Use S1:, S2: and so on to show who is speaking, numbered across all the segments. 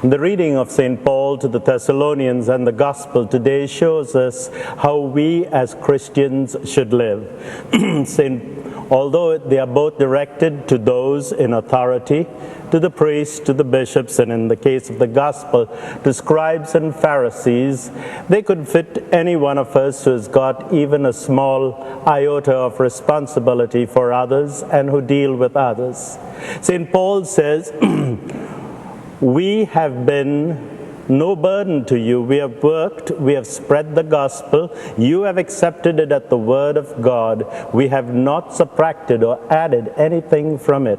S1: The reading of St. Paul to the Thessalonians and the Gospel today shows us how we as Christians should live. Although they are both directed to those in authority, to the priests, to the bishops, and in the case of the Gospel, to scribes and Pharisees, they could fit any one of us who has got even a small iota of responsibility for others and who deal with others. St. Paul says, we have been no burden to you. We have worked, we have spread the gospel. You have accepted it at the word of God. We have not subtracted or added anything from it.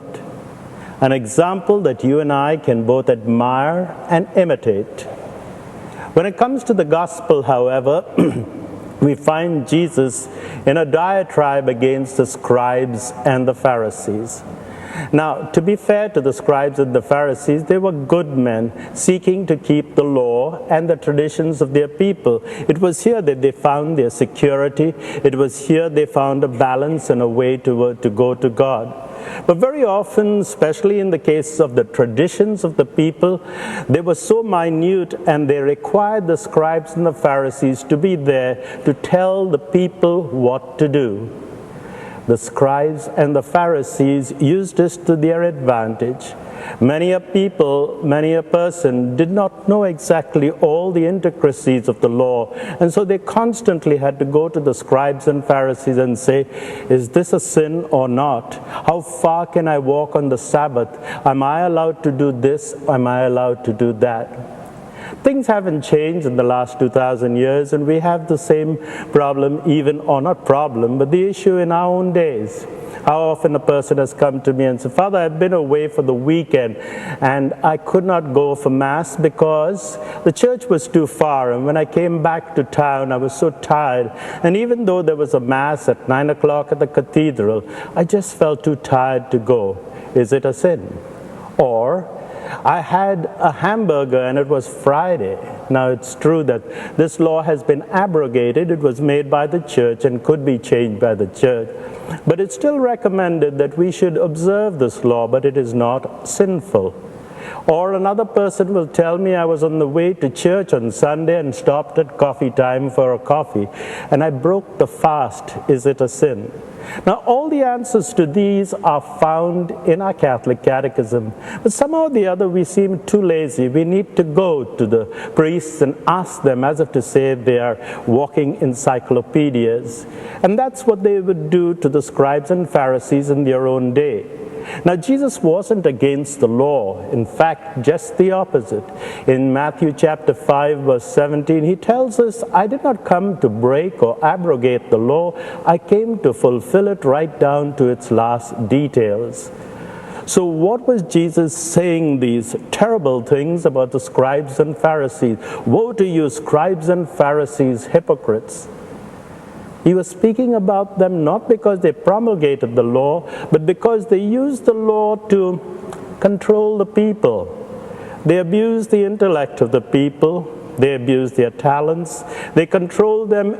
S1: An example that you and I can both admire and imitate. When it comes to the gospel, however, we find Jesus in a diatribe against the scribes and the Pharisees. Now, to be fair to the scribes and the Pharisees, they were good men seeking to keep the law and the traditions of their people. It was here that they found their security. It was here they found a balance and a way to go to God. But very often, especially in the case of the traditions of the people, they were so minute and they required the scribes and the Pharisees to be there to tell the people what to do. The scribes and the Pharisees used this to their advantage. Many a person did not know exactly all the intricacies of the law, and so they constantly had to go to the scribes and Pharisees and say, is this a sin or not? How far can I walk on the Sabbath? Am I allowed to do this? Am I allowed to do that? Things haven't changed in the last 2,000 years, and we have the same problem, or not problem, but the issue in our own days. How often a person has come to me and said, Father, I've been away for the weekend, and I could not go for Mass because the church was too far, and when I came back to town, I was so tired, and even though there was a Mass at 9 o'clock at the cathedral, I just felt too tired to go. Is it a sin? Or, I had a hamburger and it was Friday. Now it's true that this law has been abrogated. It was made by the church and could be changed by the church. But it's still recommended that we should observe this law, but it is not sinful. Or another person will tell me I was on the way to church on Sunday and stopped at coffee time for a coffee, and I broke the fast. Is it a sin? Now, all the answers to these are found in our Catholic Catechism, but somehow or the other we seem too lazy. We need to go to the priests and ask them, as if to say they are walking encyclopedias. And that's what they would do to the scribes and Pharisees in their own day. Now, Jesus wasn't against the law. In fact, just the opposite. In Matthew chapter 5, verse 17, he tells us, I did not come to break or abrogate the law. I came to fulfill it right down to its last details. So what was Jesus saying these terrible things about the scribes and Pharisees? Woe to you, scribes and Pharisees, hypocrites! He was speaking about them not because they promulgated the law, but because they used the law to control the people. They abused the intellect of the people. They abused their talents. They controlled them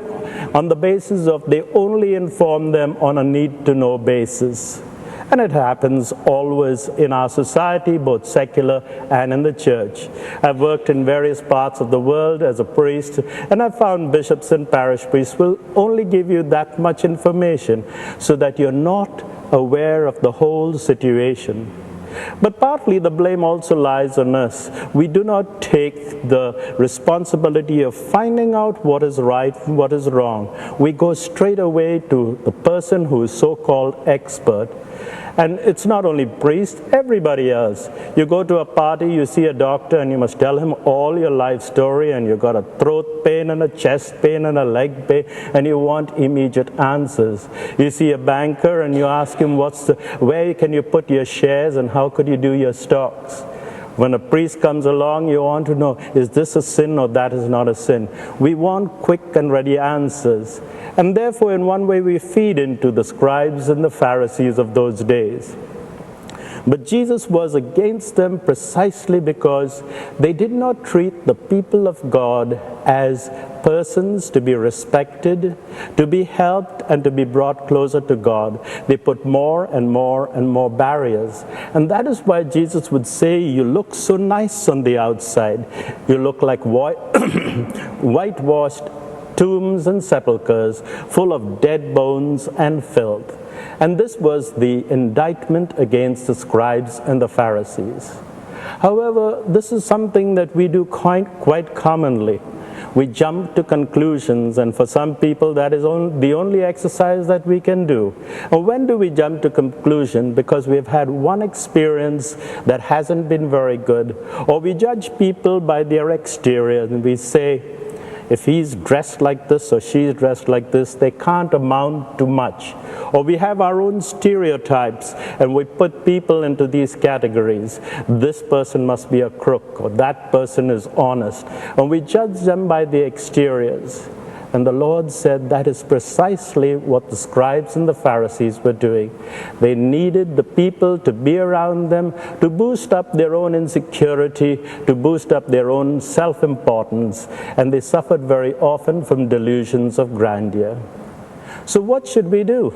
S1: on the basis of they only inform them on a need-to-know basis. And it happens always in our society, both secular and in the church. I've worked in various parts of the world as a priest, and I've found bishops and parish priests will only give you that much information so that you're not aware of the whole situation. But partly the blame also lies on us. We do not take the responsibility of finding out what is right and what is wrong. We go straight away to the person who is so-called expert. And it's not only priests, everybody else. You go to a party, you see a doctor, and you must tell him all your life story, and you've got a throat pain and a chest pain and a leg pain, and you want immediate answers. You see a banker, and you ask him where can you put your shares and how could you do your stocks. When a priest comes along, you want to know, is this a sin or that is not a sin? We want quick and ready answers. And therefore, in one way, we feed into the scribes and the Pharisees of those days. But Jesus was against them precisely because they did not treat the people of God as persons to be respected, to be helped, and to be brought closer to God, they put more and more and more barriers. And that is why Jesus would say, you look so nice on the outside. You look like whitewashed tombs and sepulchres full of dead bones and filth. And this was the indictment against the scribes and the Pharisees. However, this is something that we do quite commonly. We jump to conclusions, and for some people that is the only exercise that we can do. And when do we jump to conclusion? Because we've had one experience that hasn't been very good, or we judge people by their exterior, and we say, if he's dressed like this or she's dressed like this, they can't amount to much. Or we have our own stereotypes and we put people into these categories. This person must be a crook, or that person is honest. And we judge them by the exteriors. And the Lord said that is precisely what the scribes and the Pharisees were doing. They needed the people to be around them to boost up their own insecurity, to boost up their own self-importance, and they suffered very often from delusions of grandeur. So what should we do?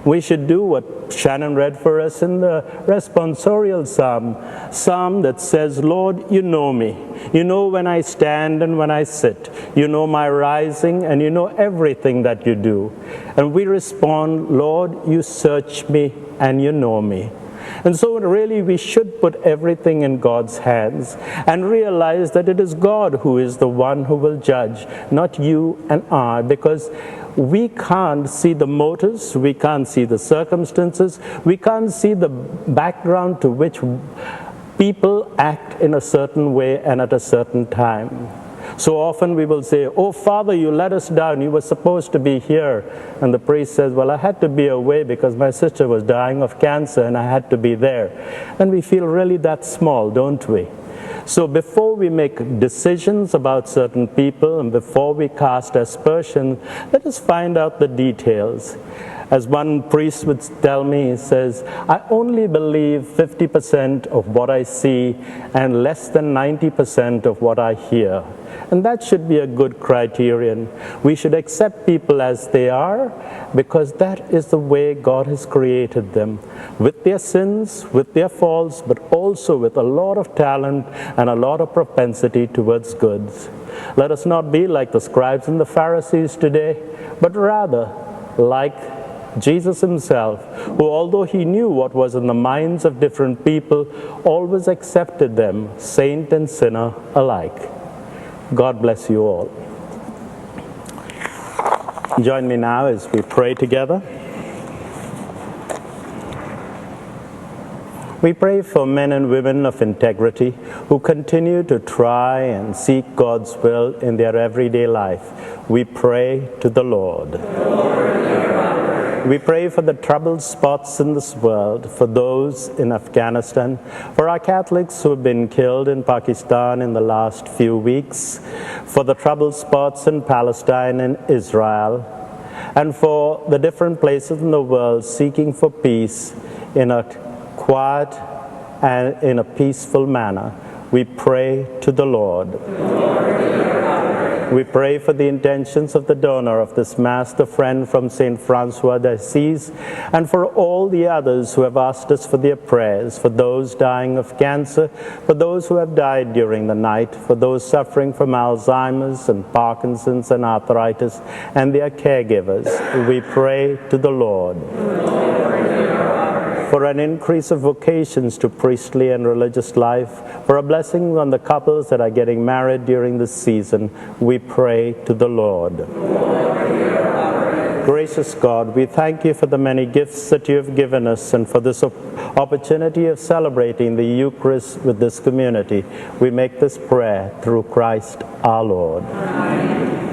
S1: We should do what Shannon read for us in the responsorial psalm that says, Lord, you know me. You know when I stand and when I sit. You know my rising and you know everything that you do. And we respond, Lord, you search me and you know me. And so really we should put everything in God's hands and realize that it is God who is the one who will judge, not you and I, because we can't see the motives, we can't see the circumstances, we can't see the background to which people act in a certain way and at a certain time. So often we will say, oh, Father, you let us down. You were supposed to be here. And the priest says, well, I had to be away because my sister was dying of cancer and I had to be there. And we feel really that small, don't we? So before we make decisions about certain people and before we cast aspersion, let us find out the details. As one priest would tell me, he says, I only believe 50% of what I see and less than 90% of what I hear. And that should be a good criterion. We should accept people as they are because that is the way God has created them, with their sins, with their faults, but also with a lot of talent and a lot of propensity towards goods. Let us not be like the scribes and the Pharisees today, but rather like Jesus himself, who although he knew what was in the minds of different people, always accepted them, saint and sinner alike. God bless you all. Join me now as we pray together. We pray for men and women of integrity who continue to try and seek God's will in their everyday life. We pray to the Lord. We pray for the troubled spots in this world, for those in Afghanistan, for our Catholics who have been killed in Pakistan in the last few weeks, for the troubled spots in Palestine and Israel, and for the different places in the world seeking for peace in a quiet and in a peaceful manner. We pray to the Lord. We pray for the intentions of the donor of this Mass, the friend from St. Francois d'Assise, and for all the others who have asked us for their prayers, for those dying of cancer, for those who have died during the night, for those suffering from Alzheimer's and Parkinson's and arthritis, and their caregivers. We pray to the Lord. For an increase of vocations to priestly and religious life, for a blessing on the couples that are getting married during this season, we pray to the Lord. Gracious God, we thank you for the many gifts that you have given us and for this opportunity of celebrating the Eucharist with this community. We make this prayer through Christ our Lord. Amen.